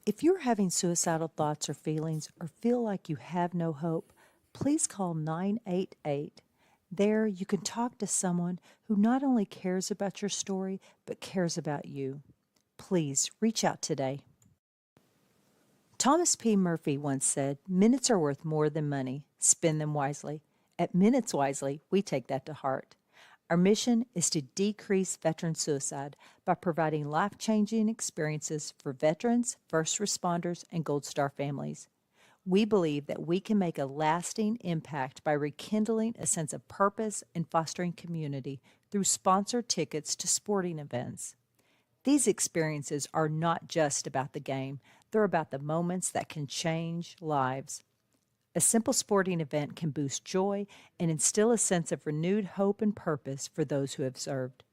If you're having suicidal thoughts or feelings or feel like you have no hope, please call 988. There, you can talk to someone who not only cares about your story, but cares about you. Please reach out today. Thomas P. Murphy once said, "Minutes are worth more than money. Spend them wisely." At Minutes Wisely, we take that to heart. Our mission is to decrease veteran suicide by providing life-changing experiences for veterans, first responders, and Gold Star families. We believe that we can make a lasting impact by rekindling a sense of purpose and fostering community through sponsored tickets to sporting events. These experiences are not just about the game, they're about the moments that can change lives. A simple sporting event can boost joy and instill a sense of renewed hope and purpose for those who have served.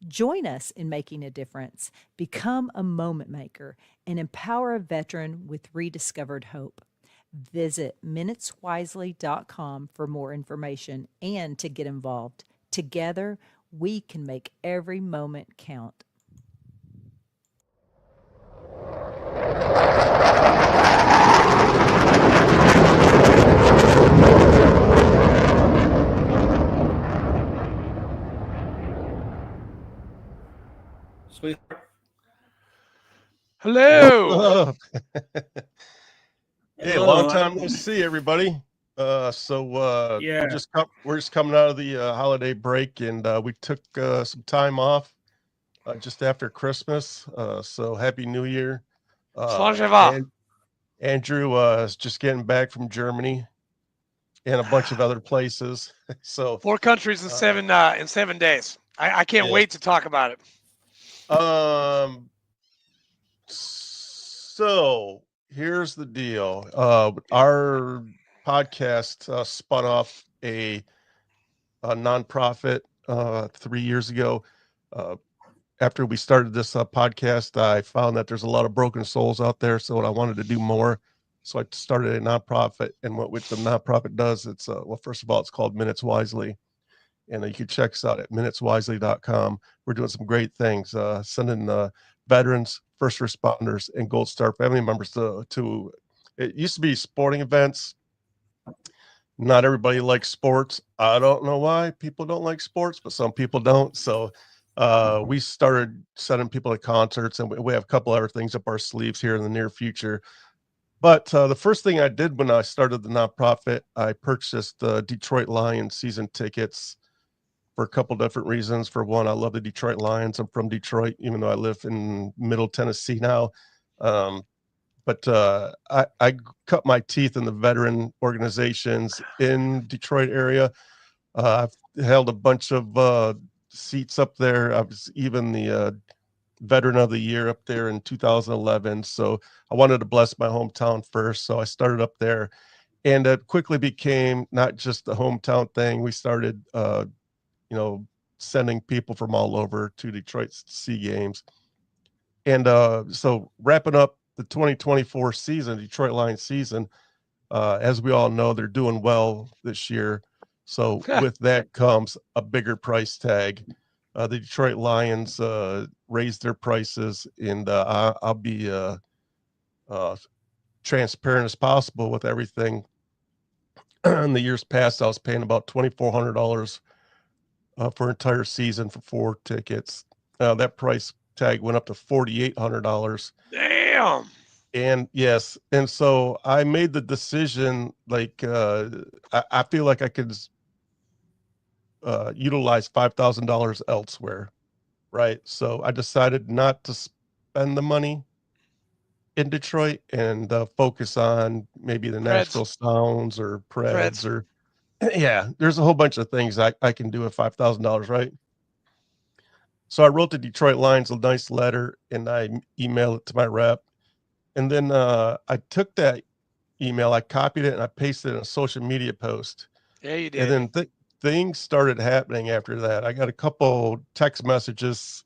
Join us in making a difference, become a moment maker, and empower a veteran with rediscovered hope. Visit minuteswisely.com for more information and to get involved. Together, we can make every moment count. Sweetheart. Hello. Hello. Hey, long time no see, everybody. Yeah. We're just coming out of the holiday break, and we took some time off just after Christmas. So happy New Year. And Andrew is just getting back from Germany and a bunch of other places. So 4 countries in 7 days. I can't wait to talk about it. So here's the deal. Our podcast spun off a nonprofit 3 years ago. After we started this podcast, I found that there's a lot of broken souls out there. So I wanted to do more. So I started a nonprofit, and what the nonprofit does, it's well, first of all, it's called Minutes Wisely, and you can check us out at minuteswisely.com. We're doing some great things, sending veterans, first responders, and Gold Star family members to it used to be sporting events. Not everybody likes sports. I don't know why people don't like sports, but some people don't. So we started sending people to concerts, and we have a couple other things up our sleeves here in the near future. But the first thing I did when I started the nonprofit, I purchased the Detroit Lions season tickets for a couple different reasons. For one, I love the Detroit Lions. I'm from Detroit, even though I live in Middle Tennessee now. But I cut my teeth in the veteran organizations in Detroit area. I've held a bunch of seats up there. I was even the Veteran of the Year up there in 2011. So I wanted to bless my hometown first. So I started up there, and it quickly became not just the hometown thing. We started, sending people from all over to Detroit to see games. And so wrapping up the 2024 season, Detroit Lions season, as we all know, they're doing well this year. So with that comes a bigger price tag. The Detroit Lions raised their prices, and I'll be transparent as possible with everything. In the years past, I was paying about $2,400 for an entire season for 4 tickets. That price tag went up to $4,800. Damn. And yes, and so I made the decision, like I feel like I could utilize $5,000 elsewhere, right? So I decided not to spend the money in Detroit and focus on maybe the Nashville Sounds or Preds or yeah, there's a whole bunch of things I can do with $5,000, right? So I wrote the Detroit Lions a nice letter, and I emailed it to my rep. And then I took that email, I copied it, and I pasted it in a social media post. Yeah, you did. And then things started happening after that. I got a couple text messages.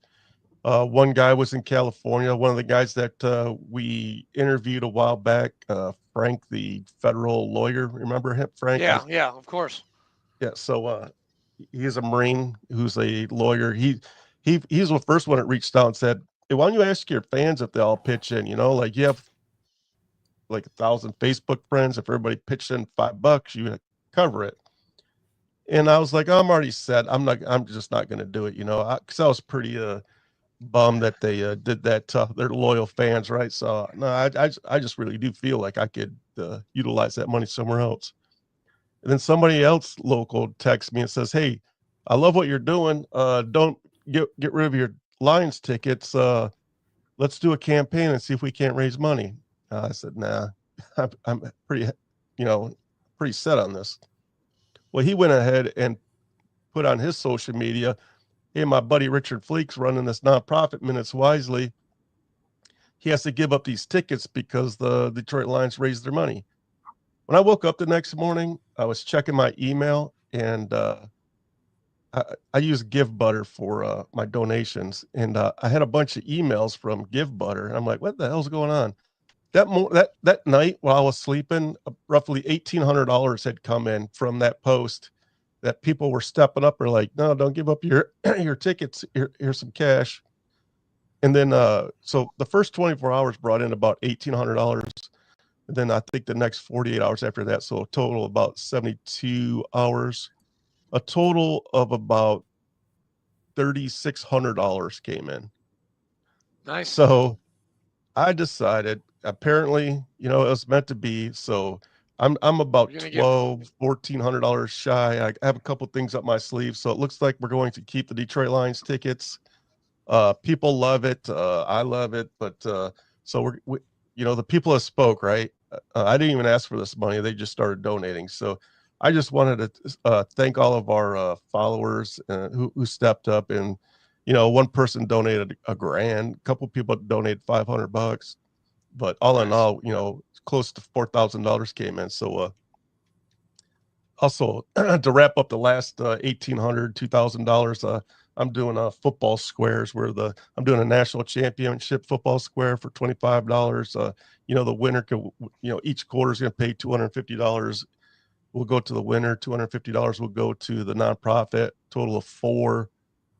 One guy was in California. One of the guys that we interviewed a while back, Frank, the federal lawyer. Remember him, Frank? Yeah, of course. Yeah. So he's a Marine who's a lawyer. He's the first one that reached out and said, "Hey, why don't you ask your fans if they all pitch in? You know, like you have like 1,000 Facebook friends. If everybody pitched in $5, you cover it. And I was like, I'm already set. I'm just not going to do it, because I was pretty bummed that they did that to their loyal fans, right? So no, I just really do feel like I could utilize that money somewhere else. And then somebody else local texts me and says, "Hey, I love what you're doing. Don't get rid of your Lions tickets. Let's do a campaign and see if we can't raise money." I said, "Nah, I'm pretty, pretty set on this." Well, he went ahead and put on his social media, "Hey, my buddy Richard Fleek's running this nonprofit, Minutes Wisely. He has to give up these tickets because the Detroit Lions raised their money." When I woke up the next morning, I was checking my email, and I use GiveButter for my donations, and I had a bunch of emails from GiveButter, and I'm like, "What the hell's going on?" That night while I was sleeping, roughly $1,800 had come in from that post. That people were stepping up or like, "No, don't give up your your tickets. Here's some cash." And then so the first 24 hours brought in about $1,800. And then I think the next 48 hours after that, so a total of about 72 hours, a total of about $3,600 came in. Nice. So I decided, apparently, it was meant to be. So I'm about $1,400 shy. I have a couple things up my sleeve. So it looks like we're going to keep the Detroit Lions tickets. People love it. I love it. But so we the people have spoke, right? I didn't even ask for this money. They just started donating. So I just wanted to thank all of our followers who stepped up. And, one person donated $1,000. A couple people donated $500. But all in all, close to $4,000 came in. So also to wrap up the last $1,800, $2,000, I'm doing football squares where I'm doing a national championship football square for $25. The winner can, each quarter is going to pay $250. We'll go to the winner. $250 will go to the nonprofit. Total of 4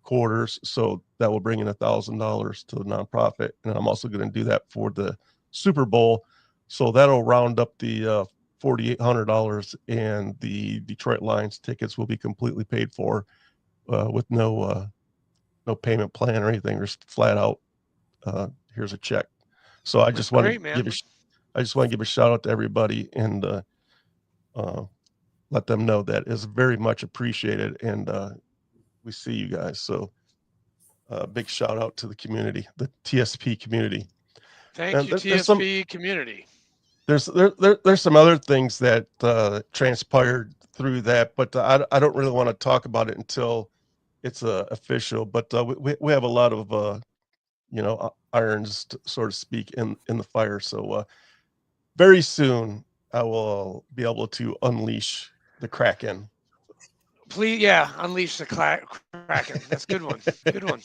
quarters. So that will bring in $1,000 to the nonprofit. And I'm also going to do that for the Super Bowl. So that'll round up the $4,800, and the Detroit Lions tickets will be completely paid for with no payment plan or anything. Just flat out, here's a check. So I just want to give a shout out to everybody and let them know that is very much appreciated, and we see you guys. So big shout out to the community, the TSP community. Thank you, TSP community. There's some other things that transpired through that, but I don't really want to talk about it until it's official. But we have a lot of irons, so to speak, in the fire. So very soon I will be able to unleash the Kraken. Please, unleash the Kraken. That's a good one. Good one.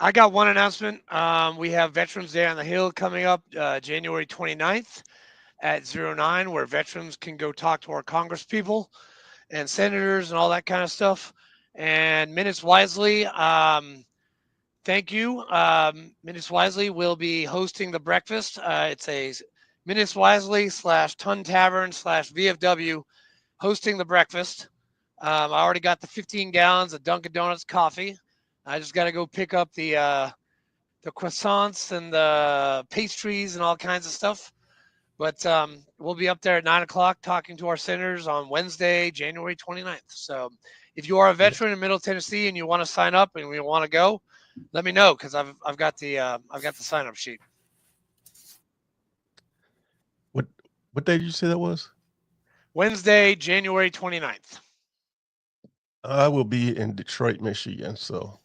I got one announcement. We have Veterans Day on the Hill coming up January 29th at 09, where veterans can go talk to our Congress people and senators and all that kind of stuff. And Minutes Wisely, thank you. Minutes Wisely will be hosting the breakfast. It's a Minutes Wisely / Ton Tavern / VFW hosting the breakfast. I already got the 15 gallons of Dunkin' Donuts coffee. I just got to go pick up the croissants and the pastries and all kinds of stuff. But we'll be up there at 9 o'clock talking to our senators on Wednesday, January 29th. So if you are a veteran in Middle Tennessee and you want to sign up and you want to go, let me know, because I've got the sign up sheet. What day did you say that was? Wednesday, January 29th. I will be in Detroit, Michigan, so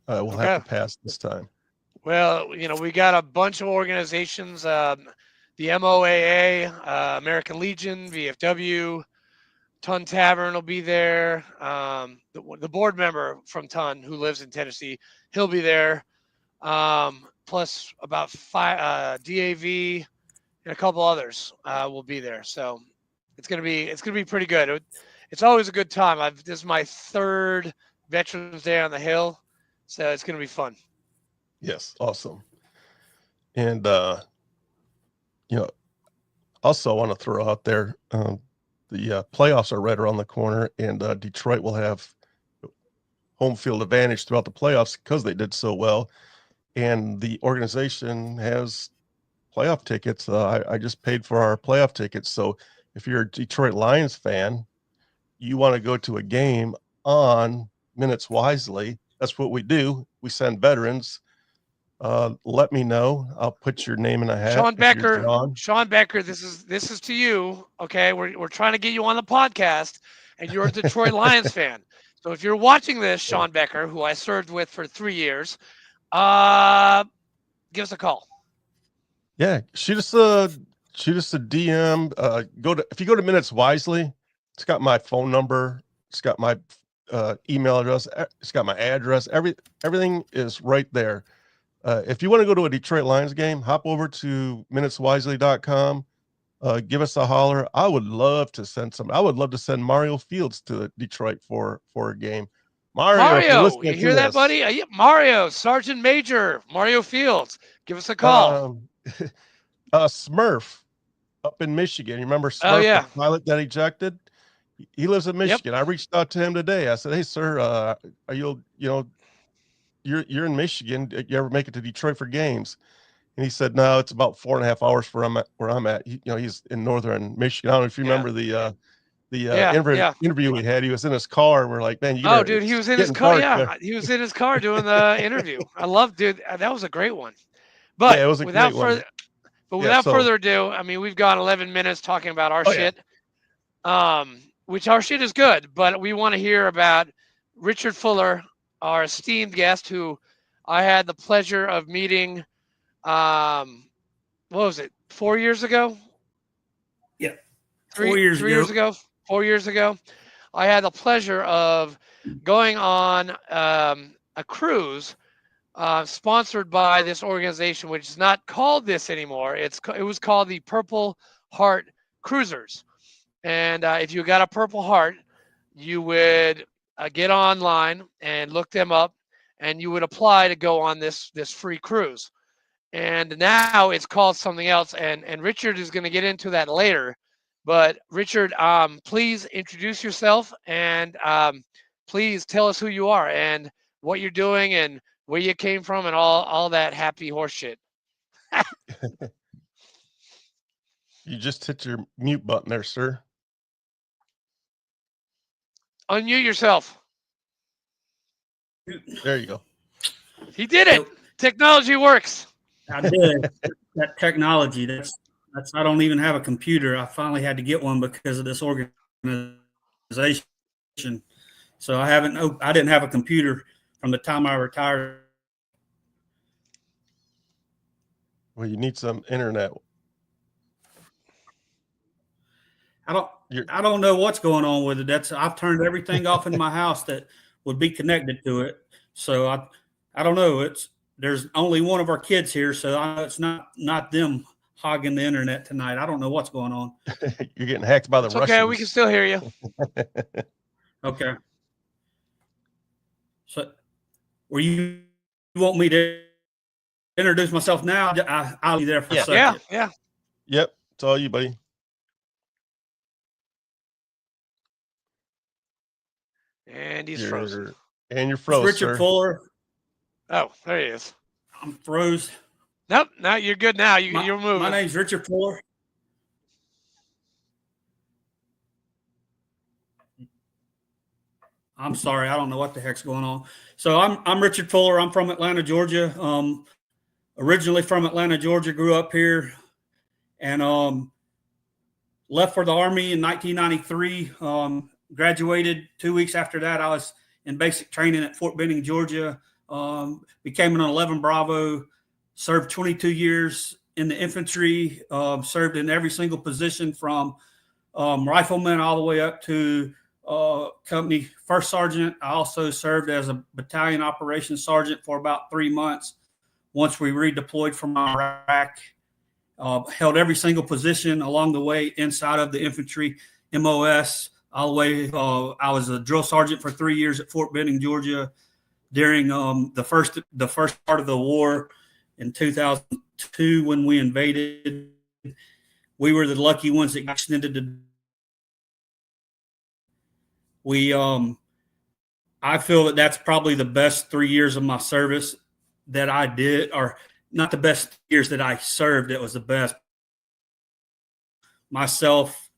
I will have to pass this time. Well, we got a bunch of organizations, the MOAA, American Legion, VFW, Ton Tavern will be there. The board member from Ton who lives in Tennessee, he'll be there. Plus about 5 DAV and a couple others will be there. So it's gonna be pretty good. It's always a good time. This is my 3rd Veterans Day on the Hill, so it's gonna be fun. Yes, awesome. And Also want to throw out there, the playoffs are right around the corner, and Detroit will have home field advantage throughout the playoffs because they did so well. And the organization has playoff tickets. I just paid for our playoff tickets. So if you're a Detroit Lions fan, you want to go to a game on Minutes Wisely. That's what we do. We send veterans. Let me know. I'll put your name in a hat. Sean Becker, this is to you. Okay, we're trying to get you on the podcast, and you're a Detroit Lions fan. So if you're watching this, Sean Becker, who I served with for 3 years, give us a call. Yeah, shoot us a DM. If you go to Minutes Wisely, it's got my phone number. It's got my email address. It's got my address. Everything is right there. If you want to go to a Detroit Lions game, hop over to minuteswisely.com. Give us a holler. I would love to send Mario Fields to Detroit for a game. Mario, you hear that, buddy? Mario, Sergeant Major Mario Fields. Give us a call. Smurf up in Michigan. You remember Smurf, the pilot that ejected? He lives in Michigan. Yep. I reached out to him today. I said, "Hey, sir, are you're in Michigan. You ever make it to Detroit for games?" And he said, "No, it's about 4.5 hours from where I'm at." He's in northern Michigan. I don't know if you remember the interview we had. He was in his car, and we're like, "Man, dude, he was in his car. Yeah, he was in his car doing the interview. I love, dude. That was a great one. But it was a great one. Without further ado, I mean, we've gone 11 minutes talking about our shit. Which our shit is good, but we want to hear about Richard Fuller, our esteemed guest, who I had the pleasure of meeting. What was it? 4 years ago? Yeah. 4 years ago. 4 years ago. I had the pleasure of going on a cruise sponsored by this organization, which is not called this anymore. It was called the Purple Heart Cruisers. And if you got a Purple Heart, you would get online and look them up, and you would apply to go on this free cruise. And now it's called something else, and Richard is going to get into that later. But Richard, please introduce yourself, and please tell us who you are and what you're doing and where you came from and all that happy horse shit. You just hit your mute button there, sir. Unmute yourself. There you go. He did it. Technology works. I did. That technology. That's. I don't even have a computer. I finally had to get one because of this organization. So I didn't have a computer from the time I retired. Well, you need some internet. I don't know what's going on with it. I've turned everything off in my house that would be connected to it. So I don't know. There's only one of our kids here, so it's not them hogging the internet tonight. I don't know what's going on. You're getting hacked by the Russians. Okay, we can still hear you. Okay. So, you want me to introduce myself now? I'll be there for a second. Yeah. Yep, it's all you, buddy. And he's frozen. And you're frozen. Richard Fuller. Oh, there he is. I'm froze. Nope, no, you're good now. You're moving. My name's Richard Fuller. I'm sorry, I don't know what the heck's going on. So I'm Richard Fuller. I'm from Atlanta, Georgia. Originally from Atlanta, Georgia. Grew up here, and left for the Army in 1993. Graduated 2 weeks after that. I was in basic training at Fort Benning, Georgia. Became an 11 Bravo. Served 22 years in the infantry. Served in every single position from rifleman all the way up to company first sergeant. I also served as a battalion operations sergeant for about 3 months. Once we redeployed from Iraq, held every single position along the way inside of the infantry, MOS, all the way. I was a drill sergeant for 3 years at Fort Benning, Georgia, during the first part of the war in 2002 when we invaded We were the lucky ones that got extended to. I feel that that's probably the best 3 years of my service that I did, or not the best years that I served. It was the best. Myself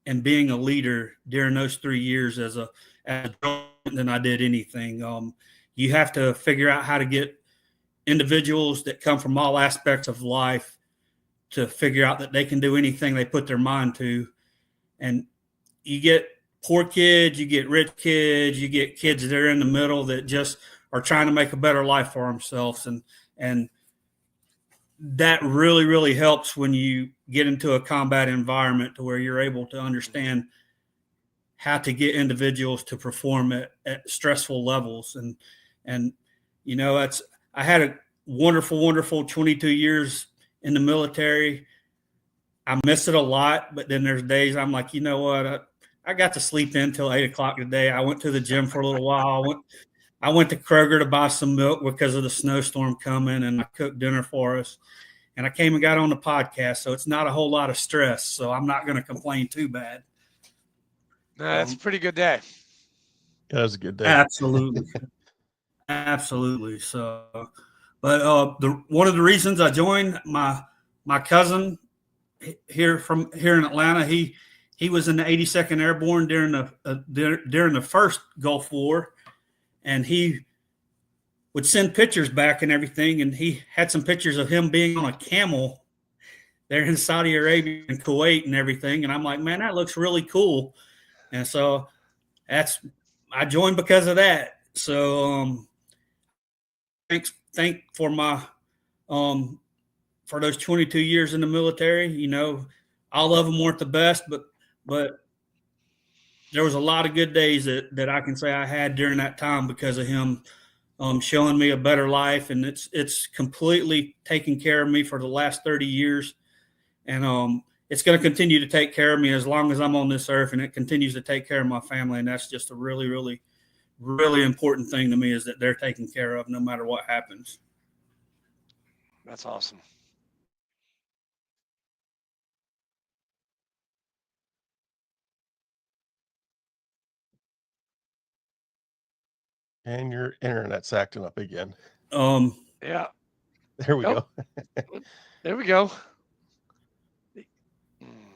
and being a leader during those 3 years as a than I did anything. You have to figure out how to get individuals that come from all aspects of life to figure out that they can do anything they put their mind to. And you get poor kids, you get rich kids, you get kids that are in the middle that just are trying to make a better life for themselves. And that really, really helps when you get into a combat environment to where you're able to understand how to get individuals to perform at stressful levels. And, you know, I had a wonderful, wonderful 22 years in the military. I miss it a lot, but then there's days I'm like, you know what? I got to sleep in till 8 o'clock today. I went to the gym for a little while. I went to Kroger to buy some milk because of the snowstorm coming, and I cooked dinner for us. And I came and got on the podcast, so it's not a whole lot of stress. So I'm not going to complain too bad. No, that's a pretty good day. Yeah, it was a good day. Absolutely. Absolutely. So, but one of the reasons I joined my cousin here in Atlanta, he was in the 82nd Airborne during the first Gulf War, and he would send pictures back and everything. And he had some pictures of him being on a camel there in Saudi Arabia and Kuwait and everything. And I'm like, man, that looks really cool. And so I joined because of that. So thank for my for those 22 years in the military. You know, all of them weren't the best, but there was a lot of good days that I can say I had during that time because of him showing me a better life. And it's completely taken care of me for the last 30 years. And it's going to continue to take care of me as long as I'm on this earth, and it continues to take care of my family. And that's just a really, really, really important thing to me, is that they're taken care of no matter what happens. That's awesome. And your internet's acting up again. Yeah. There we go. There we go.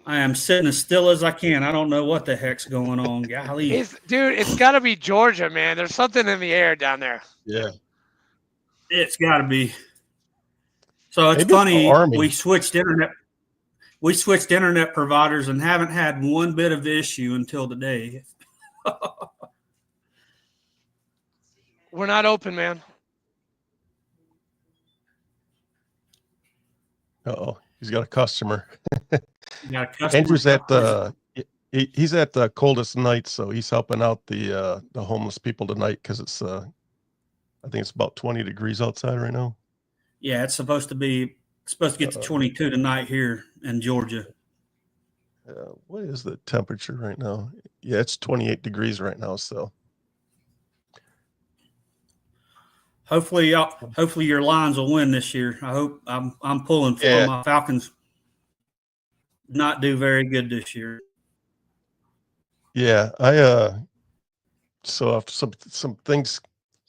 I am sitting as still as I can. I don't know what the heck's going on. Golly. It's got to be Georgia, man. There's something in the air down there. Yeah. It's got to be. So it's funny. We switched internet providers and haven't had one bit of issue until today. We're not open, man. Uh-oh. He's got a customer. Andrew's at he's at the coldest night, so he's helping out the homeless people tonight because it's I think it's about 20 degrees outside right now. Yeah, it's supposed to get to 22 tonight here in Georgia. What is the temperature right now? Yeah, it's 28 degrees right now. So hopefully your Lions will win this year. I hope. I'm pulling for my Falcons. Not do very good this year. Yeah, so if some things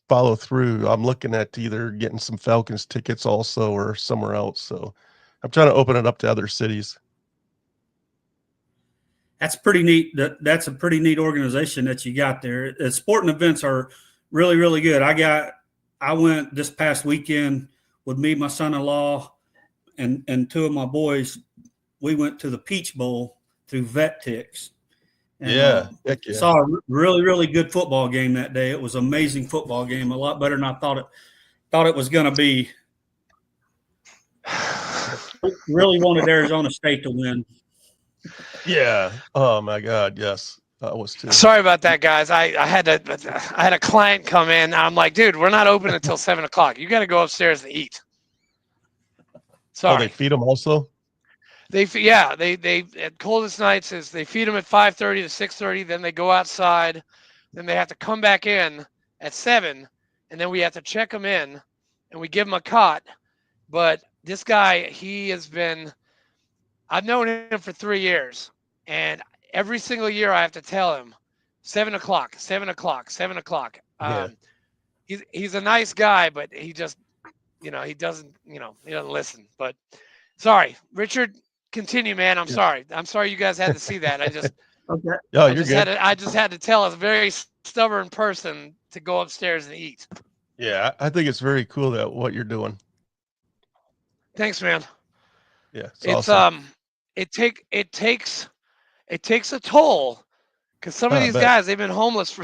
follow through, I'm looking at either getting some Falcons tickets also or somewhere else. So I'm trying to open it up to other cities. That's pretty neat. That's a pretty neat organization that you got there. Sporting events are really, really good. I went this past weekend with me, my son-in-law, and two of my boys. We went to the Peach Bowl through Vet Tix. And, saw a really, really good football game that day. It was an amazing football game, a lot better than I thought it was going to be. Really wanted Arizona State to win. Yeah. Oh my God. Yes, I was too. Sorry about that, guys. I had a client come in. I'm like, dude, we're not open until 7 o'clock. You got to go upstairs and eat. Sorry. Oh, they feed them also? They at coldest nights is they feed them at 5:30 to 6:30. Then they go outside. Then they have to come back in at 7, and then we have to check them in, and we give them a cot. But this guy, he has been I've known him for 3 years, and every single year I have to tell him 7 o'clock, 7 o'clock, 7 o'clock. Yeah. He's a nice guy, but he just, he doesn't listen. But sorry, Richard, continue, man. I'm sorry. I'm sorry you guys had to see that. I just, Okay. Oh, you're good. I just had to tell a very stubborn person to go upstairs and eat. Yeah, I think it's very cool that what you're doing. Thanks, man. Yeah, It's awesome. it takes a toll, because some of I these bet. guys, they've been homeless for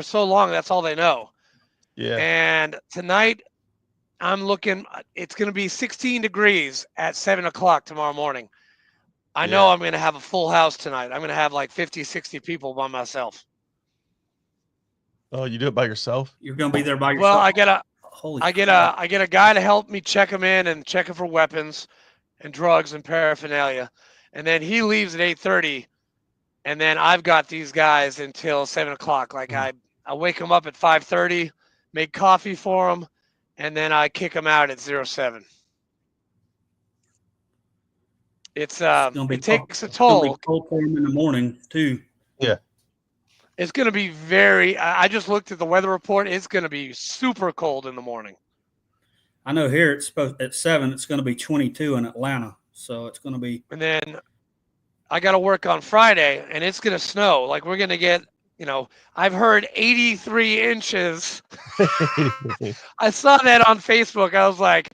so long, that's all they know. Yeah, And tonight I'm looking, it's going to be 16 degrees at 7 o'clock tomorrow morning. I know Yeah. I'm going to have a full house tonight. I'm going to have like 50, 60 people by myself. Oh, you do it by yourself? You're going to be there by yourself. Well, I get a guy to help me check them in and check them for weapons and drugs and paraphernalia. And then he leaves at 8:30. And then I've got these guys until 7 o'clock. Like I wake them up at 5:30, make coffee for them, and then I kick them out at 07. It takes a toll. It's going to be cold for them in the morning too. Yeah. It's going to be I just looked at the weather report. It's going to be super cold in the morning. I know here it's supposed at 7. It's going to be 22 in Atlanta, so it's going to be. And then I got to work on Friday, and it's going to snow. Like we're going to get, I've heard 83 inches. I saw that on Facebook. I was like,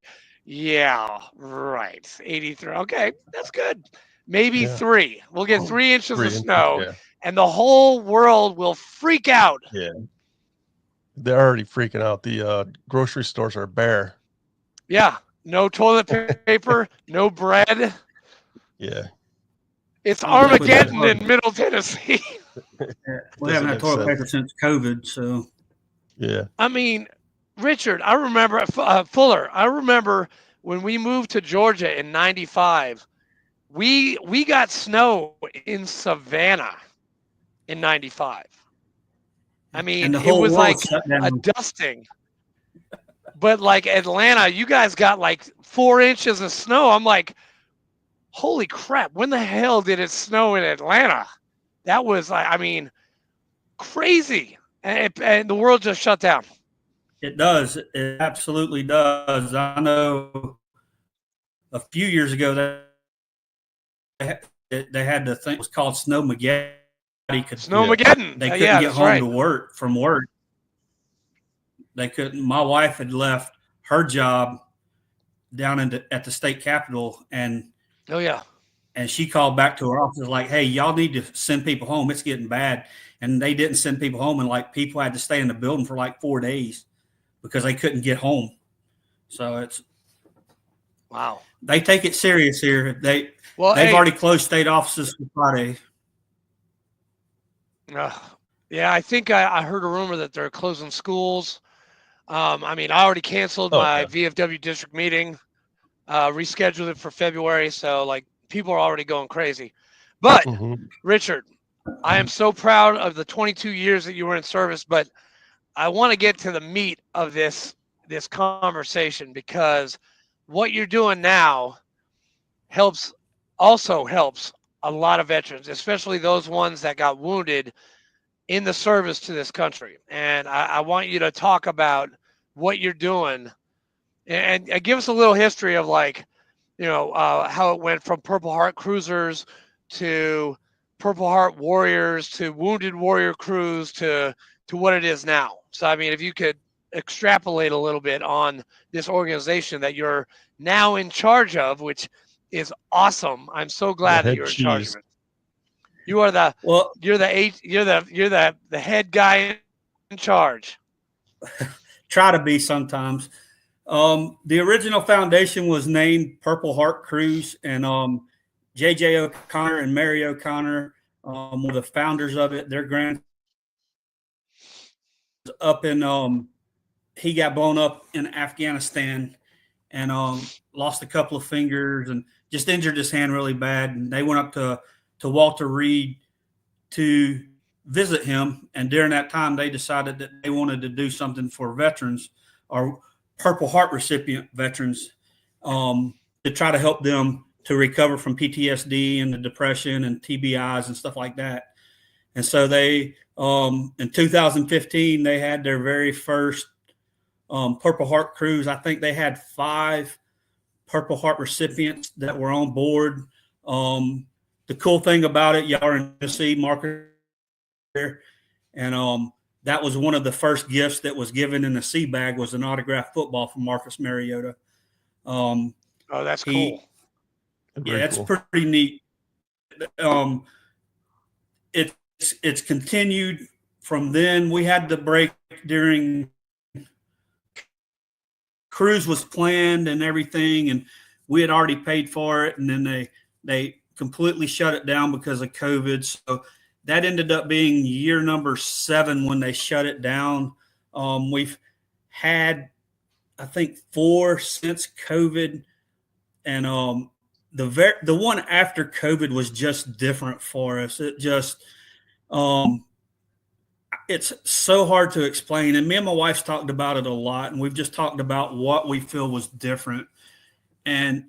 yeah, right. 83. Okay, that's good. Maybe 3. We'll get 3 inches of snow. Yeah. And the whole world will freak out. Yeah. They're already freaking out. The grocery stores are bare. Yeah. No toilet paper, no bread. Yeah. It's Armageddon in Middle Tennessee. We haven't had toilet paper since COVID, so. Yeah. I mean, Richard, I remember, Fuller, I remember when we moved to Georgia in 95, we got snow in Savannah in 95. I mean, it was like a dusting. But like Atlanta, you guys got like 4 inches of snow. I'm like, holy crap, when the hell did it snow in Atlanta? That was, crazy. And the world just shut down. It does. It absolutely does. I know a few years ago they had the thing, it was called Snowmageddon. Snowmageddon. They couldn't get home to work from work. They couldn't. My wife had left her job down at the state capitol, and and she called back to her office like, "Hey, y'all need to send people home. It's getting bad." And they didn't send people home, and like people had to stay in the building for like 4 days because they couldn't get home. So it's wow. They take it serious here. They've already closed state offices for Friday. Yeah, I think I heard a rumor that they're closing schools. I already canceled my VFW district meeting, rescheduled it for February. So like people are already going crazy. But Richard, I am so proud of the 22 years that you were in service, but I want to get to the meat of this conversation, because what you're doing now helps a lot of veterans, especially those ones that got wounded in the service to this country. And I want you to talk about what you're doing and give us a little history of how it went from Purple Heart Cruisers to Purple Heart Warriors to Wounded Warrior Crews to what it is now. So, if you could extrapolate a little bit on this organization that you're now in charge of, which is awesome. I'm so glad that you're in charge of it. You are you're the head guy in charge. Try to be sometimes. The original foundation was named Purple Heart Cruise, and J.J. O'Connor and Mary O'Connor were the founders of it. Their grand up in he got blown up in Afghanistan and lost a couple of fingers and just injured his hand really bad. And they went up to Walter Reed to visit him. And during that time, they decided that they wanted to do something for veterans or Purple Heart recipient veterans to try to help them to recover from PTSD and the depression and TBIs and stuff like that. And so they, in 2015, they had their very first Purple Heart cruise. I think they had 5 Purple Heart recipients that were on board. The cool thing about it, y'all are in Tennessee, Marcus, and that was one of the first gifts that was given in the sea bag was an autographed football from Marcus Mariota. Oh, that's cool. Yeah, that's pretty neat. It's continued from then. We had the break during cruise was planned and everything, and we had already paid for it, and then they completely shut it down because of COVID. So that ended up being year number 7 when they shut it down. We've had, I think, 4 since COVID, and the one after COVID was just different for us. It just it's so hard to explain. And me and my wife's talked about it a lot, and we've just talked about what we feel was different. And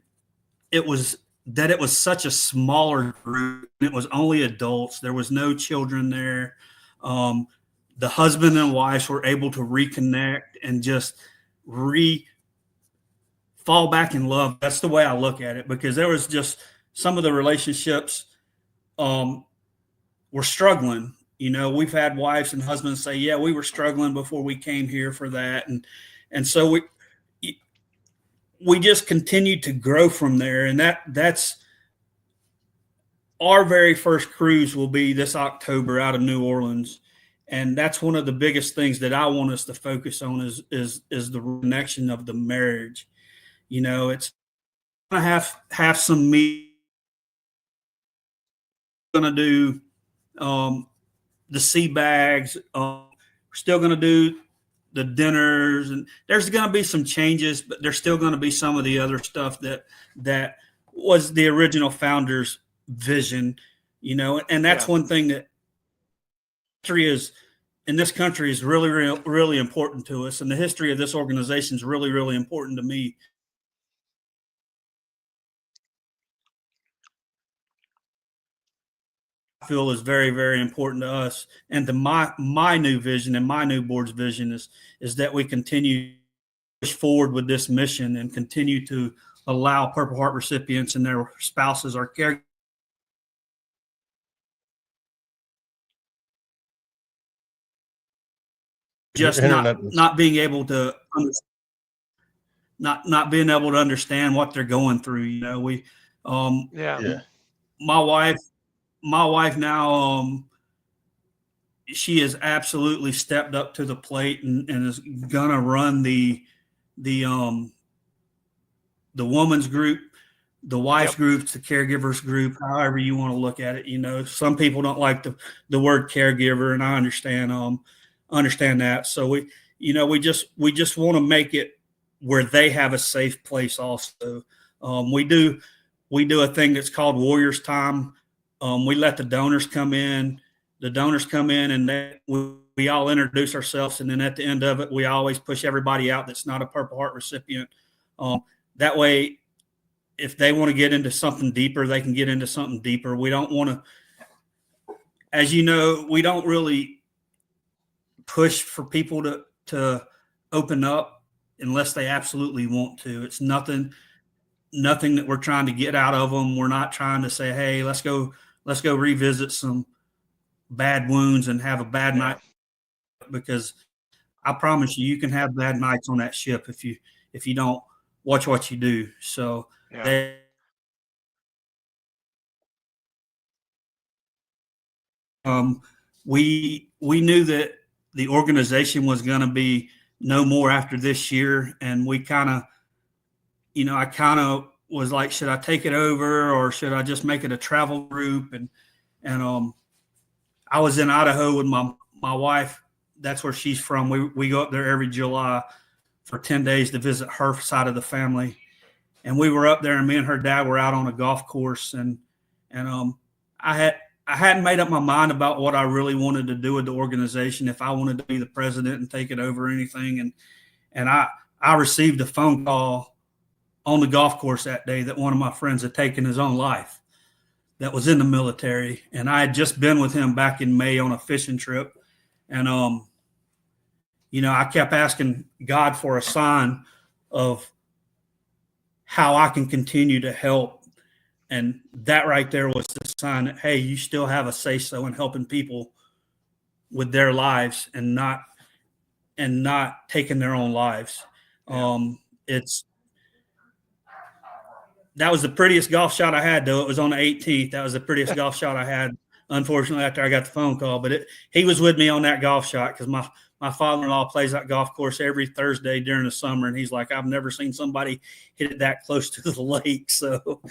it was that it was such a smaller group. It was only adults. There was no children there. The husband and wives were able to reconnect and just fall back in love. That's the way I look at it, because there was just some of the relationships were struggling. You know, we've had wives and husbands say, yeah, we were struggling before we came here for that. And so we just continued to grow from there. And that's our very first cruise will be this October out of New Orleans. And that's one of the biggest things that I want us to focus on is the connection of the marriage. You know, it's going to have some meat. Going to do the sea bags. We're still going to do the dinners, and there's going to be some changes, but there's still going to be some of the other stuff that was the original founder's vision, you know. And that's one thing that history is in this country is really, really, really important to us, and the history of this organization is really, really important to me. Feel is very, very important to us, and to my new vision and my new board's vision is that we continue to push forward with this mission and continue to allow Purple Heart recipients and their spouses or caregivers just not being able to not being able to understand what they're going through. You know, my wife now, she has absolutely stepped up to the plate and is gonna run the woman's group, the wife's groups, the caregivers group, however you want to look at it. You know, some people don't like the word caregiver, and I understand that. So we just want to make it where they have a safe place also. We do a thing that's called Warriors Time. We let the donors come in. The donors come in, and we all introduce ourselves. And then at the end of it, we always push everybody out that's not a Purple Heart recipient. That way, if they want to get into something deeper, they can get into something deeper. We don't want to, as you know, we don't really push for people to open up unless they absolutely want to. It's nothing that we're trying to get out of them. We're not trying to say, hey, let's go revisit some bad wounds and have a bad night, because I promise you can have bad nights on that ship if you don't watch what you do. So we knew that the organization was going to be no more after this year, and we kind of, I kind of was like, should I take it over or should I just make it a travel group? And I was in Idaho with my wife. That's where she's from. We go up there every July for 10 days to visit her side of the family. And we were up there, and me and her dad were out on a golf course. And I hadn't made up my mind about what I really wanted to do with the organization, if I wanted to be the president and take it over or anything. And I received a phone call on the golf course that day that one of my friends had taken his own life that was in the military. And I had just been with him back in May on a fishing trip. And, I kept asking God for a sign of how I can continue to help. And that right there was the sign that, hey, you still have a say-so in helping people with their lives and not taking their own lives. Yeah. That was the prettiest golf shot I had, though. It was on the 18th. That was the prettiest golf shot I had, unfortunately, after I got the phone call. But he was with me on that golf shot because my father-in-law plays that golf course every Thursday during the summer, and he's like, I've never seen somebody hit it that close to the lake. So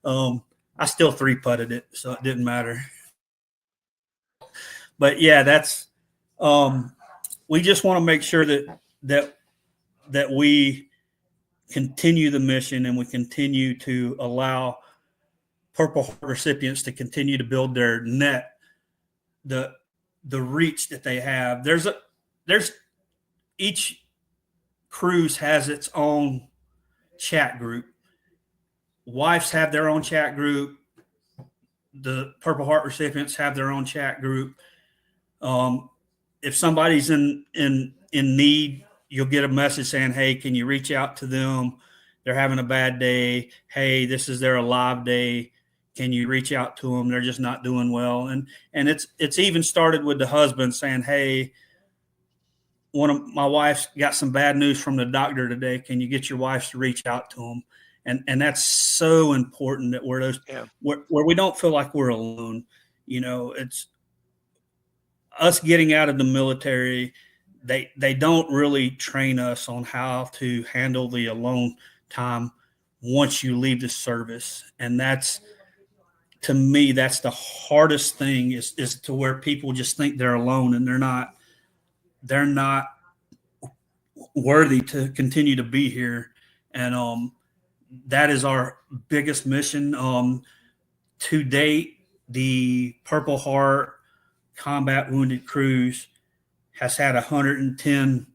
I still 3-putted it, so it didn't matter. But, yeah, that's we just want to make sure that we continue the mission and we continue to allow Purple Heart recipients to continue to build their net, the reach that they have. There's each cruise has its own chat group. Wives have their own chat group. The Purple Heart recipients have their own chat group. If somebody's in need, you'll get a message saying, hey, can you reach out to them? They're having a bad day. Hey, this is their alive day. Can you reach out to them? They're just not doing well. And it's even started with the husband saying, hey, one of my wife's got some bad news from the doctor today. Can you get your wives to reach out to them? And that's so important that where we don't feel like we're alone. It's us getting out of the military. They don't really train us on how to handle the alone time once you leave the service. And that's, to me, that's the hardest thing is to where people just think they're alone and they're not worthy to continue to be here. And that is our biggest mission. To date, the Purple Heart Combat Wounded Cruise has had 110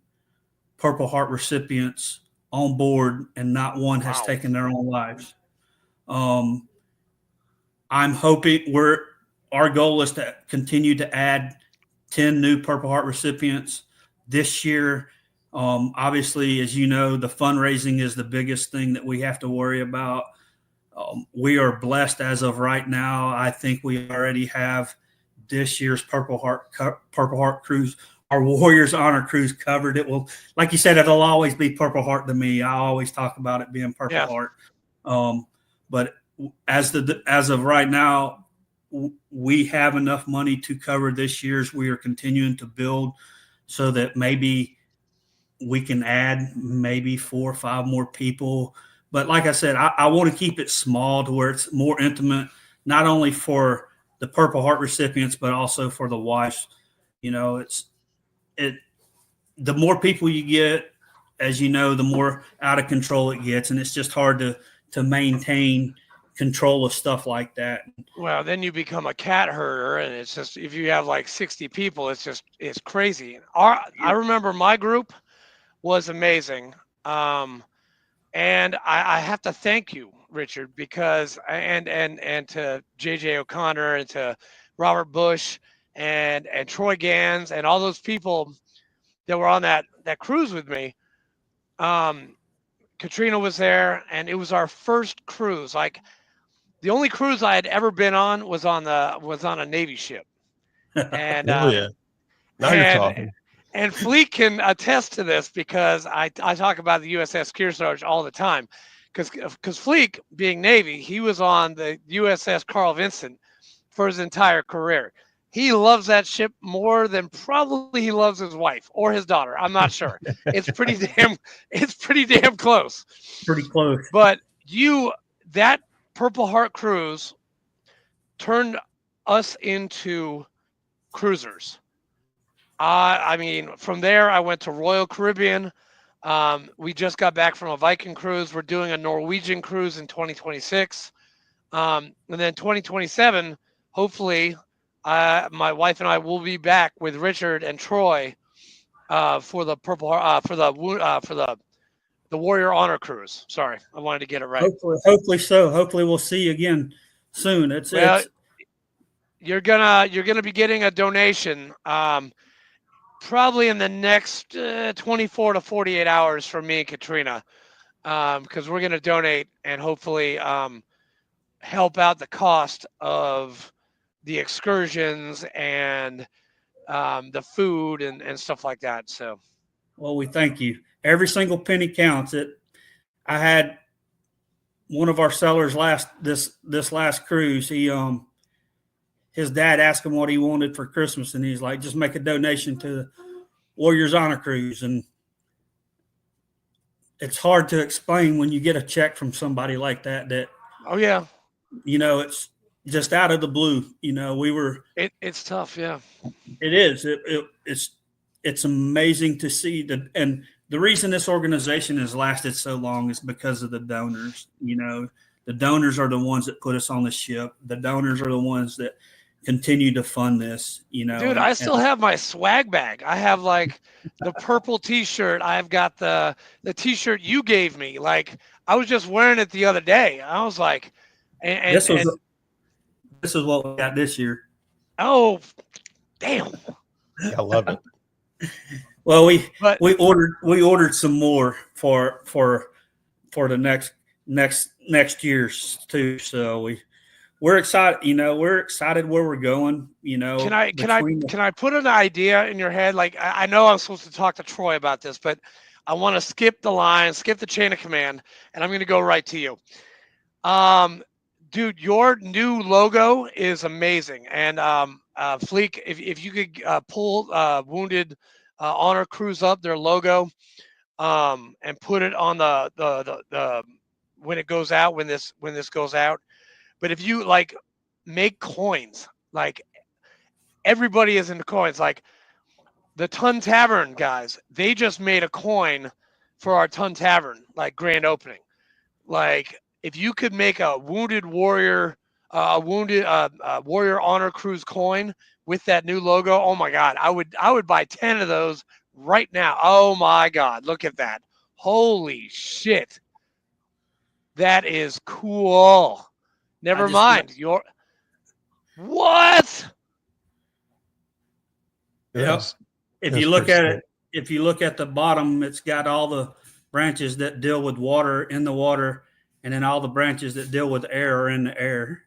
Purple Heart recipients on board, and not one has taken their own lives. I'm hoping our goal is to continue to add 10 new Purple Heart recipients this year. Obviously, as you know, the fundraising is the biggest thing that we have to worry about. We are blessed as of right now. I think we already have this year's Purple Heart Cruise, our Warriors Honor Cruise covered. It will, like you said, it'll always be Purple Heart to me. I always talk about it being Purple Heart. But as of right now, we have enough money to cover this year's. We are continuing to build so that maybe we can add maybe 4 or 5 more people. But like I said, I want to keep it small to where it's more intimate, not only for the Purple Heart recipients, but also for the wives. The more people you get, as you know, the more out of control it gets. And it's just hard to maintain control of stuff like that. Well, then you become a cat herder, and it's just, if you have like 60 people, it's crazy. I remember my group was amazing. And I have to thank you, Richard, because and to JJ O'Connor and to Robert Bush and Troy Gans and all those people that were on that cruise with me. Katrina was there, and it was our first cruise. Like, the only cruise I had ever been on was on a Navy ship. And Now you're talking. And Fleet can attest to this, because I talk about the USS Kearsarge all the time, because Fleet, being Navy, he was on the USS Carl Vinson for his entire career. He loves that ship more than probably he loves his wife or his daughter. I'm not sure. It's pretty damn close. Pretty close. But that Purple Heart cruise turned us into cruisers. I mean, from there, I went to Royal Caribbean. We just got back from a Viking cruise. We're doing a Norwegian cruise in 2026. And then 2027, hopefully, my wife and I will be back with Richard and Troy for the Purple Heart, for the The Warrior Honor Cruise. Sorry, I wanted to get it right. Hopefully so. Hopefully we'll see you again soon. You're gonna be getting a donation probably in the next 24 to 48 hours from me and Katrina, because we're gonna donate and hopefully help out the cost of the excursions and the food and stuff like that. So, well, we thank you. Every single penny counts. I had one of our sellers this last cruise. His dad asked him what he wanted for Christmas, and he's like, just make a donation to the Warriors Honor Cruise. And it's hard to explain when you get a check from somebody like that. Oh yeah. It's just out of the blue. It's tough. Yeah, it is. It's amazing to see and the reason this organization has lasted so long is because of the donors. The donors are the ones that put us on the ship. The donors are the ones that continue to fund this. Dude, I still have my swag bag. I have like the purple T-shirt. I've got the T-shirt you gave me. Like I was just wearing it the other day. I was like, this is what we got this year. Oh, damn! I love it. Well, we ordered some more for the next year's too. So we're excited. We're excited where we're going. Can I put an idea in your head? Like I know I'm supposed to talk to Troy about this, but I want to skip the chain of command, and I'm going to go right to you. Dude, your new logo is amazing, and Fleek, if you could pull Wounded Honor Cruise up, their logo, and put it on the when it goes out, when this goes out. But if you like make coins, like everybody is into coins, like the Ton Tavern guys, they just made a coin for our Ton Tavern, like grand opening. Like if you could make a Wounded Warrior Honor Cruise coin with that new logo, oh my God, I would buy 10 of those right now. Oh my God, look at that. Holy shit. That is cool. Never mind. What? Yes. If you look at the bottom, it's got all the branches that deal with water in the water, and then all the branches that deal with air are in the air.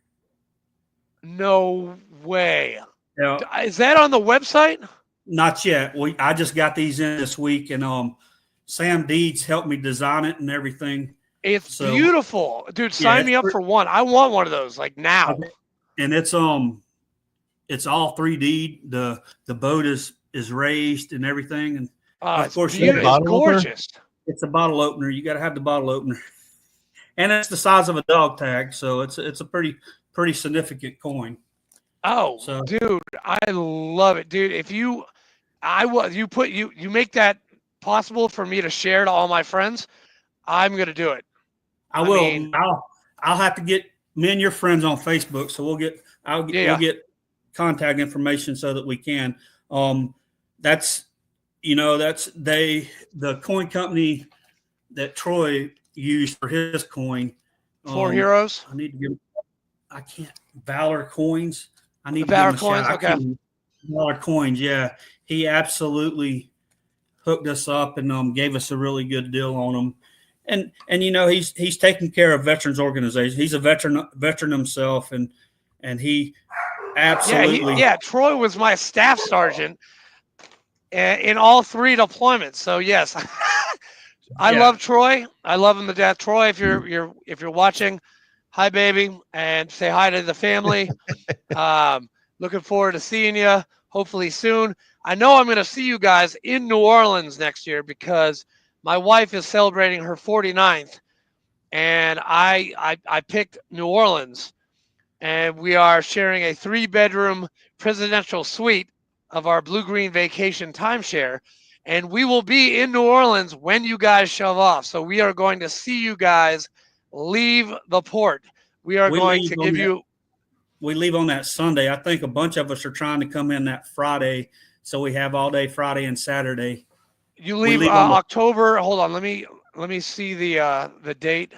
No way. Yeah. Is that on the website? Not yet. I just got these in this week, and Sam Deeds helped me design it and everything. It's beautiful, dude. Sign me up for one. I want one of those, like now. And it's all 3D. The boat is raised and everything, and of course it's gorgeous. It's a bottle opener. You got to have the bottle opener, and it's the size of a dog tag, so it's a pretty significant coin. Oh, so, dude, I love it, dude. If you make that possible for me to share to all my friends, I'm gonna do it. I will. I'll have to get me and your friends on Facebook, so we'll get contact information so that we can. The coin company that Troy used for his coin. Four Heroes. I can't. Valor Coins. I need Valor Coins. Okay. Valor Coins. Yeah, he absolutely hooked us up and gave us a really good deal on them. And he's taking care of veterans organizations. He's a veteran himself, and he absolutely Troy was my staff sergeant in all 3 deployments. So yes, I love Troy. I love him to death. Troy, if you're watching, hi baby, and say hi to the family. Looking forward to seeing you hopefully soon. I know I'm going to see you guys in New Orleans next year because my wife is celebrating her 49th, and I picked New Orleans, and we are sharing a 3-bedroom presidential suite of our Blue-Green Vacation timeshare, and we will be in New Orleans when you guys shove off. So we are going to see you guys leave the port. We leave on that Sunday. I think a bunch of us are trying to come in that Friday, so we have all day Friday and Saturday. You leave October. Hold on, let me Let me see the date.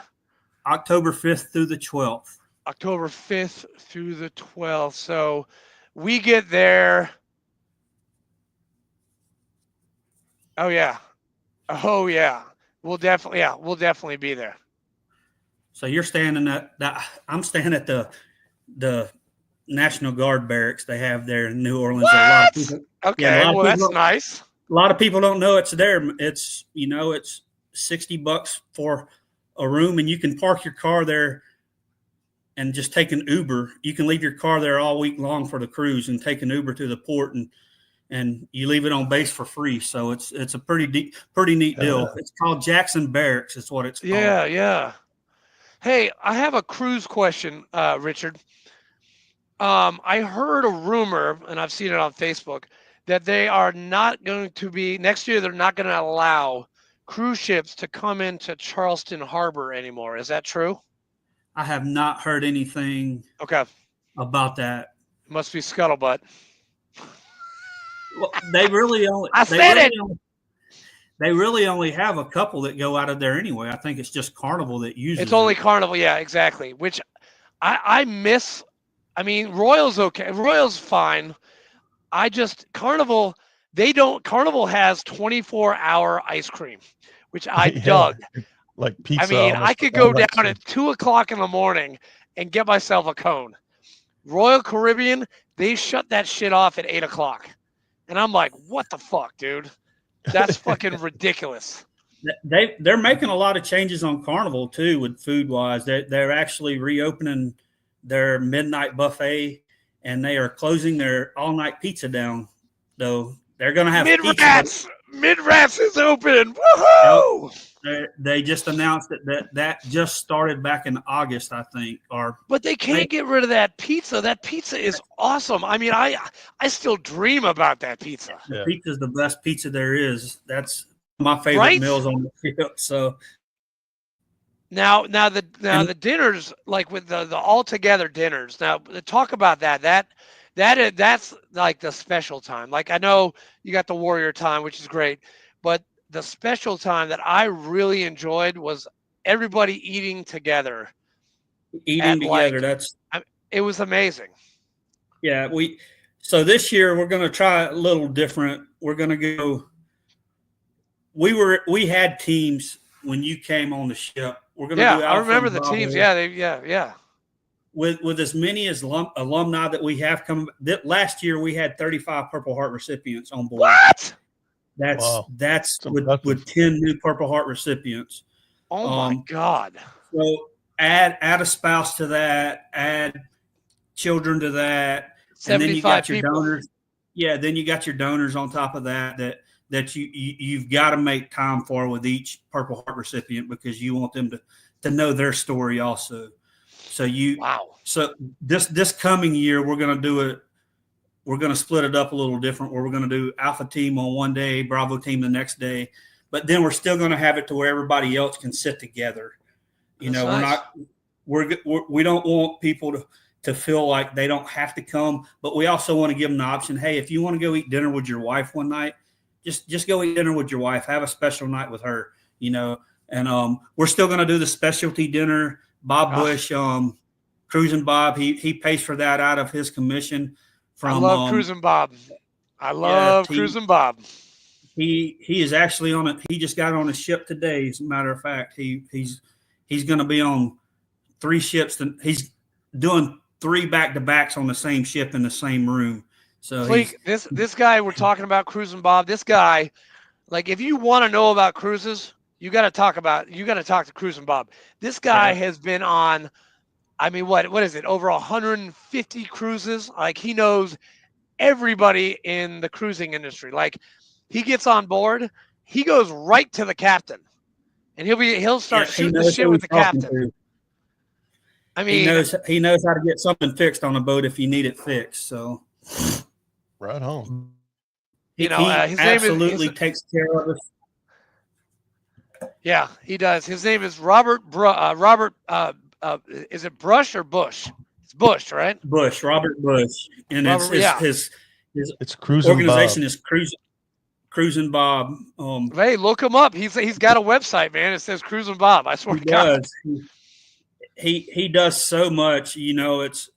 October 5th through the 12th. October 5th through the 12th. So we get there. Oh yeah. Oh yeah. We'll definitely be there. So you're standing at that. I'm standing at the National Guard barracks they have there in New Orleans. What? A lot of people, okay, well that's nice. A lot of people don't know it's there. It's it's $60 for a room, and you can park your car there and just take an Uber. You can leave your car there all week long for the cruise and take an Uber to the port, and you leave it on base for free. So it's a pretty neat deal. It's called Jackson Barracks. Is what it's called. Yeah. Hey, I have a cruise question, Richard. I heard a rumor, and I've seen it on Facebook, that they are not going to be next year. They're not going to allow cruise ships to come into Charleston Harbor anymore. Is that true? I have not heard anything about that. It must be scuttlebutt. Well, they really only. They really only have a couple that go out of there anyway. I think it's just Carnival that uses. It's only Carnival, yeah, exactly. Which I miss. I mean, Royal's okay. Royal's fine. Carnival. Carnival has 24-hour ice cream, which I dug. Like pizza. I mean, I could go down at 2:00 in the morning and get myself a cone. Royal Caribbean, they shut that shit off at 8:00. And I'm like, what the fuck, dude? That's fucking ridiculous. They're making a lot of changes on Carnival too with food wise. They're actually reopening their midnight buffet, and they are closing their all night pizza down. Though they're going to have pizza. Mid-Rats is open. Woohoo! They just announced that just started back in August, I think. But they can't get rid of that pizza. That pizza is awesome. I mean, I still dream about that pizza. The pizza is the best pizza there is. That's my favorite meals on the trip. So now the dinners, like with the all together dinners. Now talk about that. That's like the special time. Like I know you got the warrior time, which is great, but the special time that I really enjoyed was everybody eating together. It was amazing. Yeah, so this year we're going to try a little different. We're going to go. We had teams when you came on the ship. We're going to do I remember the teams. Yeah. With as many as alumni that we have come. Last year we had 35 Purple Heart recipients on board. What? That's with 10 new Purple Heart recipients. Oh my God. So add a spouse to that, add children to that, and then you got your donors. Yeah, then you got your donors on top of that you've got to make time for with each Purple Heart recipient because you want them to know their story also. So So this coming year we're going to do it. We're going to split it up a little different where we're going to do Alpha team on one day, Bravo team the next day. But then we're still going to have it to where everybody else can sit together. That's nice. We don't want people to feel like they don't have to come, but we also want to give them the option. Hey, if you want to go eat dinner with your wife one night, just go eat dinner with your wife. Have a special night with her, And we're still going to do the specialty dinner. Bob Bush, Cruising Bob, he pays for that out of his commission. I love Cruising Bob. Cruising Bob. He is actually on it. He just got on a ship today. As a matter of fact, he's going to be on 3 ships. He's doing 3 back-to-backs on the same ship in the same room. So this guy we're talking about, Cruising Bob. This guy, like, if you want to know about cruises, you got to talk to Cruising Bob. This guy has been on. I mean, what is it? Over 150 cruises. Like he knows everybody in the cruising industry. Like he gets on board, he goes right to the captain, and he'll start shooting the shit with the captain. I mean, he knows how to get something fixed on a boat if you need it fixed. So right on. His absolutely takes care of us. Yeah, he does. His name is Robert. Is it Brush or Bush? It's Bush, right? Robert Bush, and his it's Cruising organization Bob. is Cruising Bob. Hey, look him up. He's got a website, man. It says Cruising Bob. I swear He to God. does. He does so much. You know, it's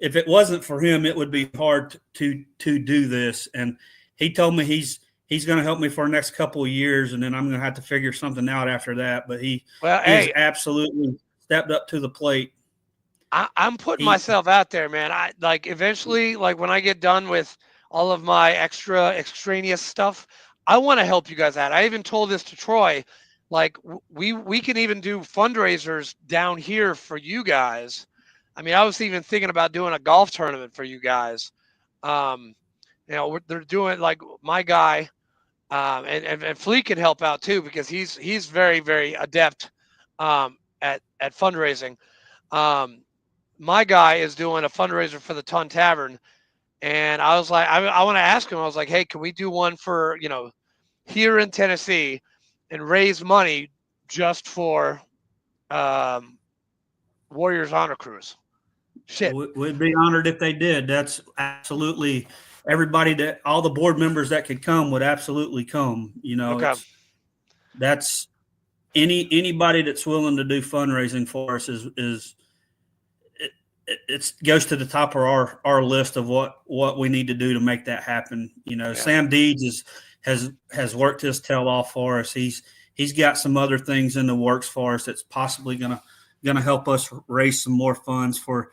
if it wasn't for him, it would be hard to do this. And he told me he's going to help me for the next couple of years, and then I'm going to have to figure something out after that. But he has absolutely stepped up to the plate. I'm putting myself out there, man. I like eventually, like when I get done with all of my extraneous stuff, I want to help you guys out. I even told this to Troy, like we can even do fundraisers down here for you guys. I mean, I was even thinking about doing a golf tournament for you guys. You know, they're doing like my guy, and Flea can help out too because he's very, very adept at fundraising. My guy is doing a fundraiser for the Ton Tavern, and I was like, I want to ask him. I was like, hey, can we do one for here in Tennessee and raise money just for Warriors Honor Cruise? Shit, we'd be honored if they did. That's absolutely everybody that all the board members that could come would absolutely come. You know, okay. That's anybody that's willing to do fundraising for us is. It goes to the top of our list of what we need to do to make that happen. You know, Sam Deeds has worked his tail off for us. He's got some other things in the works for us that's possibly gonna help us raise some more funds for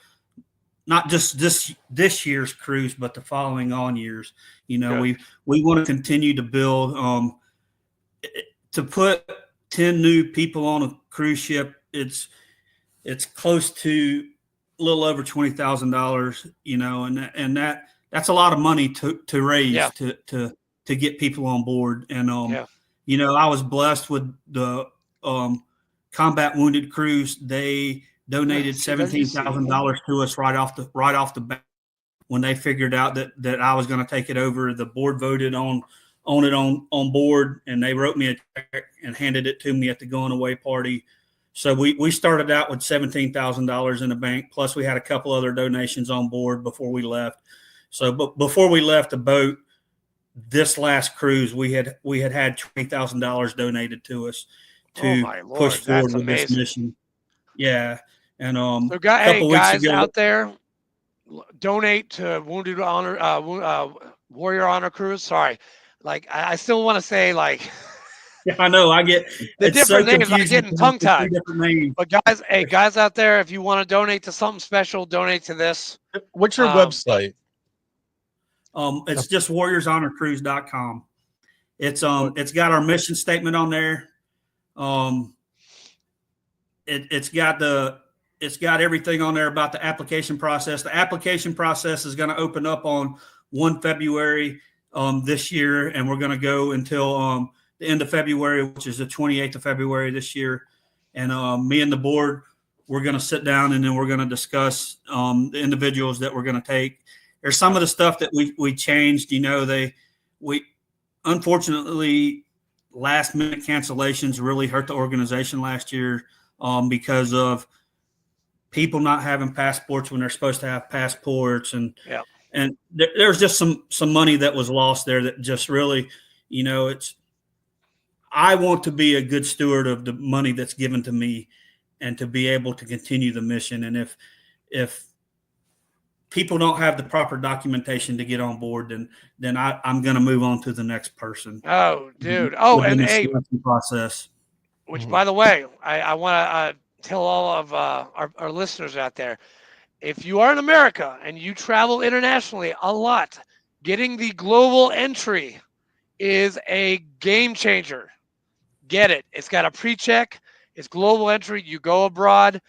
not just this year's cruise, but the following on years. You know, we want to continue to build. To put 10 new people on a cruise ship, it's close to a little over $20,000, you know, and that's a lot of money to raise to get people on board. And you know, I was blessed with the Combat Wounded Cruise. They donated $17,000 to us right off the bat when they figured out that I was going to take it over. The board voted on board, and they wrote me a check and handed it to me at the going away party. So we started out with $17,000 in the bank, plus we had a couple other donations on board before we left. So before we left the boat, this last cruise, we had $20,000 donated to us to push forward with this mission. Yeah. And so guys out there, donate to Wounded Honor Warrior Honor Cruise. Sorry. Like I still want to say like yeah, I know. I get the different names. I'm getting tongue tied. But guys out there, if you want to donate to something special, donate to this. What's your website? It's just warriorshonorcruise.com. It's got our mission statement on there. It's got everything on there about the application process. The application process is going to open up on 1 February this year, and we're going to go until the end of February, which is the 28th of February this year. And me and the board, we're going to sit down and then we're going to discuss the individuals that we're going to take. There's some of the stuff that we changed. You know, we unfortunately last minute cancellations really hurt the organization last year because of people not having passports when they're supposed to have passports. And there's just some money that was lost there that just really, you know, I want to be a good steward of the money that's given to me and to be able to continue the mission. And if people don't have the proper documentation to get on board, then I'm going to move on to the next person. Oh, dude. Oh, and hey, process. Which, by the way, I want to tell all of our listeners out there, if you are in America and you travel internationally a lot, getting the global entry is a game changer. Get it. It's got a pre-check. It's global entry. You go abroad.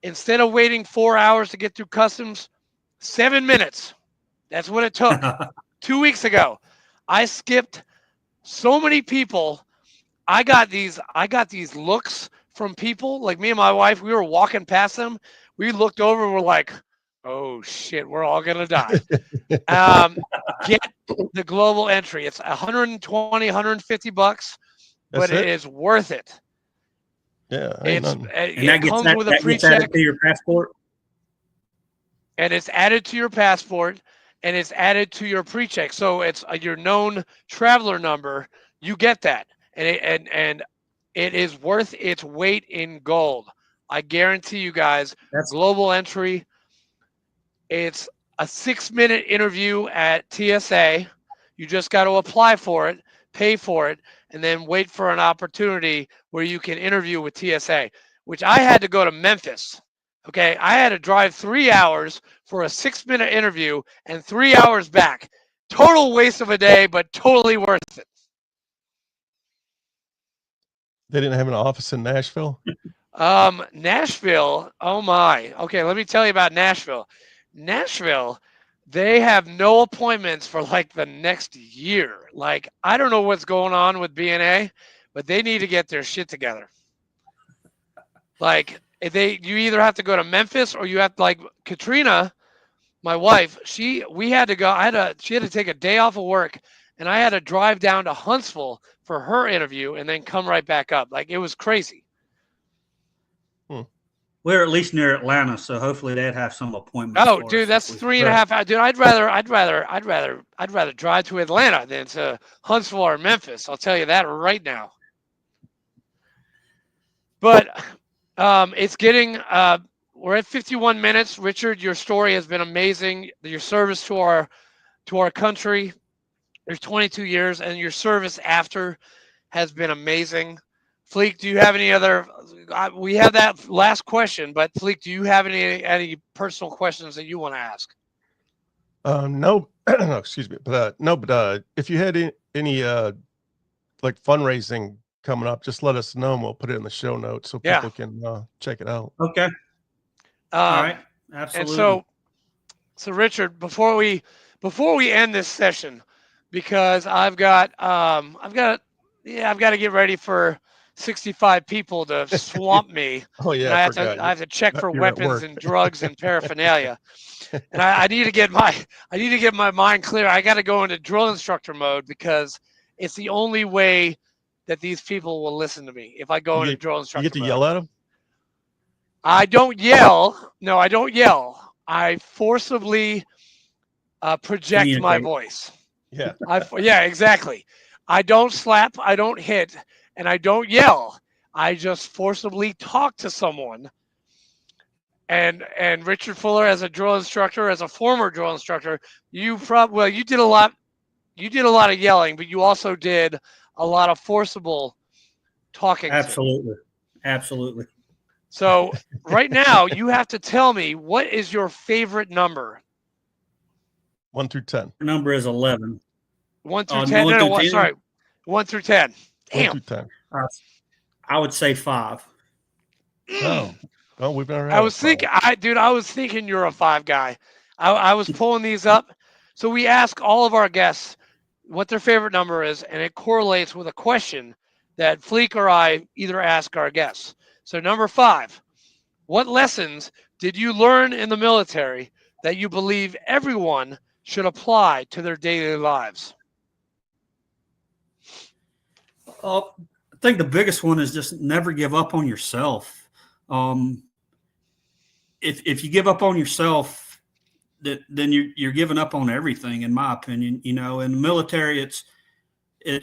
Instead of waiting 4 hours to get through customs, 7 minutes. That's what it took. 2 weeks ago, I skipped so many people. I got these looks from people. Like me and my wife, we were walking past them. We looked over and we're like, oh shit, we're all gonna die. Get the global entry. It's $120, $150, but it is worth it. Yeah, it comes with a pre-check to your passport, and it's added to your passport. and it's added to your pre-check. So it's your known traveler number. You get that, and it is worth its weight in gold. I guarantee you guys. Global entry. It's a 6-minute interview at TSA. You just got to apply for it, pay for it, and then wait for an opportunity where you can interview with TSA, which I had to go to Memphis. Okay, I had to drive 3 hours for a 6-minute interview and 3 hours back. Total waste of a day, but totally worth it. They didn't have an office in Nashville? Nashville, oh my. Okay, let me tell you about Nashville. Nashville, they have no appointments for like the next year. Like, I don't know what's going on with BNA, but they need to get their shit together. Like, you either have to go to Memphis or you have to, like Katrina, my wife, she had to take a day off of work, and I had to drive down to Huntsville for her interview and then come right back up. Like, it was crazy. We're at least near Atlanta, so hopefully they'd have some appointments. Oh, dude, that's 3.5 hours. Dude, I'd rather drive to Atlanta than to Huntsville or Memphis. I'll tell you that right now. But it's getting. We're at 51 minutes. Richard, your story has been amazing. Your service to our country. There's 22 years, and your service after has been amazing. Fleek, do you have any other? We have that last question, but Fleek, do you have any personal questions that you want to ask? No, no, excuse me, but if you had any like fundraising coming up, just let us know and we'll put it in the show notes so people can check it out. Okay. All right. Absolutely. And so Richard, before we end this session, because I've got to get ready for 65 people to swamp me. Oh yeah, and I have to check for weapons and drugs and paraphernalia. And I need to get my mind clear. I got to go into drill instructor mode because it's the only way that these people will listen to me. If I go into drill instructor mode. You get to yell at them? I don't yell. No, I don't yell. I forcibly project my voice. Yeah. Yeah, exactly. I don't slap. I don't hit. And I don't yell. I just forcibly talk to someone. And Richard Fuller, as a drill instructor, as a former drill instructor, you did a lot of yelling, but you also did a lot of forcible talking. Absolutely. So right now you have to tell me, what is your favorite number? 1 through 10. Number is 11. 1 through 10. No, sorry. 1 through 10. Damn. 1 through 10. I would say 5. Oh, we've never. I was thinking you're a 5 guy. I was pulling these up. So we ask all of our guests what their favorite number is, and it correlates with a question that Fleek or I either ask our guests. So number 5, what lessons did you learn in the military that you believe everyone should apply to their daily lives? I think the biggest one is just never give up on yourself. If you give up on yourself, then you're giving up on everything, in my opinion. You know, in the military, the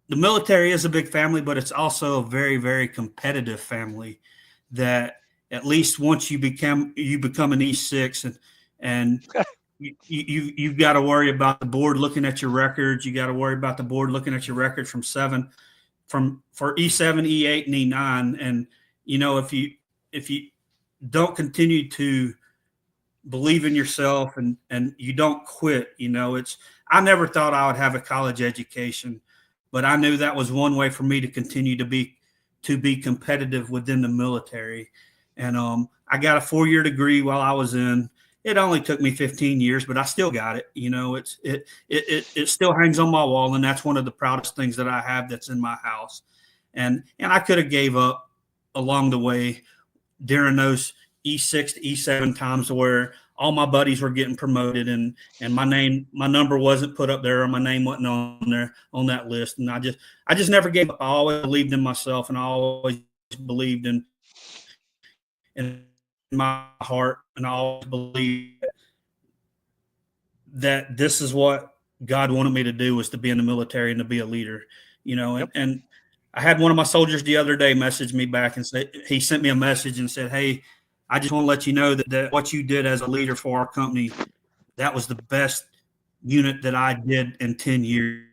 military is a big family, but it's also a very, very competitive family. That at least once you become an E6, and you've got to worry about the board looking at your records. You got to worry about the board looking at your records from for E7, E8, and E9. And you know, if you don't continue to believe in yourself and you don't quit, you know, I never thought I would have a college education, but I knew that was one way for me to continue to be competitive within the military. And I got a 4-year degree while I was in. It only took me 15 years, but I still got it. You know, it still hangs on my wall, and that's one of the proudest things that I have that's in my house. And I could have gave up along the way during those E6 to E7 times where all my buddies were getting promoted and my number wasn't put up there, or my name wasn't on that list. And I just never gave up. I always believed in myself, and I always believed in my heart, and I always believed that this is what God wanted me to do, was to be in the military and to be a leader, you know. And I had one of my soldiers the other day message me back and say, he sent me a message and said, "Hey, I just want to let you know that what you did as a leader for our company, that was the best unit that I did in 10 years.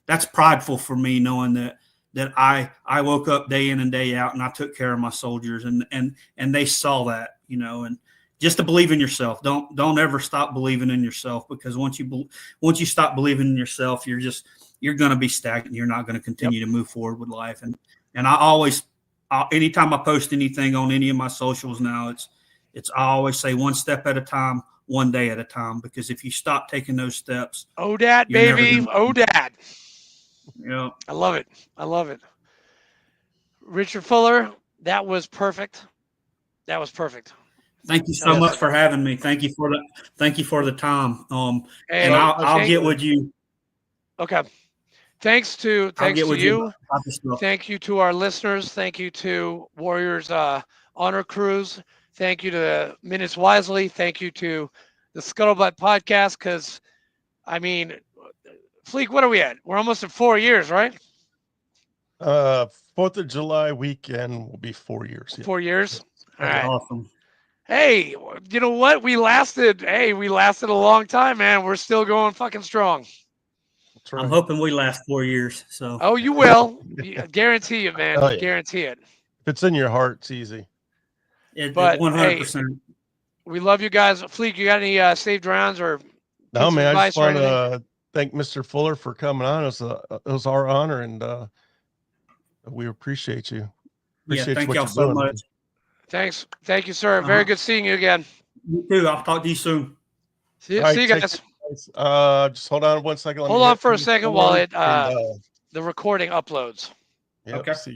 That's prideful for me, knowing that I woke up day in and day out and I took care of my soldiers, and they saw that, you know. And just to believe in yourself. Don't ever stop believing in yourself, because once you stop believing in yourself, you're going to be stagnant. You're not going to continue to move forward with life. And I always, anytime I post anything on any of my socials now, I always say one step at a time, one day at a time, because if you stop taking those steps, ODAD, baby, ODAD. Yeah, I love it. I love it. Richard Fuller, that was perfect. That was perfect. Thank you so much for having me. Thank you for the time. Hey, and I'll get with you. Okay. Thanks to you. Thank you to our listeners. Thank you to Warriors Honor Cruise. Thank you to Minutes Wisely. Thank you to the Scuttlebutt Podcast. Because, I mean, Fleek, what are we at? We're almost at 4 years, right? 4th of July weekend will be 4 years. Yeah. 4 years. All right. Awesome. Hey, you know what? We lasted a long time, man. We're still going fucking strong. That's right. I'm hoping we last 4 years. So. Oh, you will. Guarantee you, man. Oh, yeah. Guarantee it. If it's in your heart, it's easy. But 100%. Hey, we love you guys. Fleek, you got any saved rounds or No, man. I just want anything? to thank Mr. Fuller for coming on. It was our honor, and we appreciate you. Thank y'all so much. Thanks. Thank you, sir. Very good seeing you again. You too. I'll talk to you soon. See you guys. Just hold on one second. Hold on for a second while the recording uploads. Yep, okay. See you.